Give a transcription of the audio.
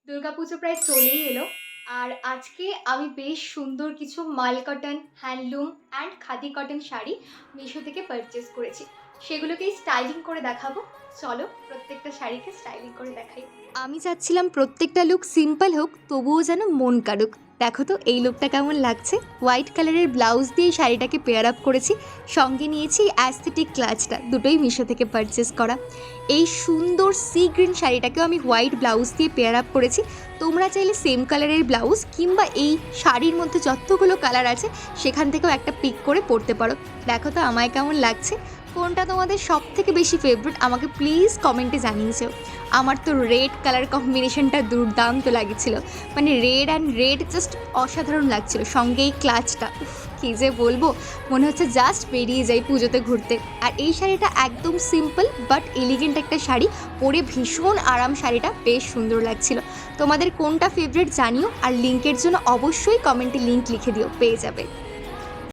দুর্গাপুজো প্রায় চলেই এলো। আর আজকে আমি বেশ সুন্দর কিছু মাল cotton, handloom and khadi cotton sari Meesho থেকে পারচেস করেছি। সেগুলোকেই স্টাইলিং করে দেখাবো। চলো প্রত্যেকটা শাড়িকে স্টাইলিং করে দেখাই। আমি চাচ্ছিলাম প্রত্যেকটা লুক সিম্পল হোক, তবুও যেন মন কাড়ুক। দেখো তো এই লুকটা কেমন লাগছে। হোয়াইট কালারের ব্লাউজ দিয়ে শাড়িটাকে পেয়ার আপ করেছি, সঙ্গে নিয়েছি অ্যাস্থেটিক ক্লাচটা, দুটোই মিশো থেকে পারচেস করা। এই সুন্দর সি গ্রিন শাড়িটাকেও আমি হোয়াইট ব্লাউজ দিয়ে পেয়ার আপ করেছি। তোমরা চাইলে সেম কালারের ব্লাউজ কিংবা এই শাড়ির মধ্যে যতগুলো কালার আছে সেখান থেকেও একটা পিক করে পরতে পারো। দেখো তো আমায় কেমন লাগছে। কোনটা তোমাদের সব থেকে বেশি ফেভারিট আমাকে প্লিজ কমেন্টে জানিয়েছো। আমার তো রেড কালার কম্বিনেশনটা দুর্দান্ত লাগছিল, মানে রেড অ্যান্ড রেড জাস্ট অসাধারণ লাগছিল। সঙ্গে এই ক্লাচটা, কী যে বলবো, মনে হচ্ছে জাস্ট বেরিয়ে যাই পুজোতে ঘুরতে। আর এই শাড়িটা একদম সিম্পল বাট এলিগেন্ট একটা শাড়ি, পরে ভীষণ আরাম, শাড়িটা বেশ সুন্দর লাগছিল। তোমাদের কোনটা ফেভারিট জানিও, আর লিঙ্কের জন্য অবশ্যই কমেন্টে লিঙ্ক লিখে দিও, পেয়ে যাবে।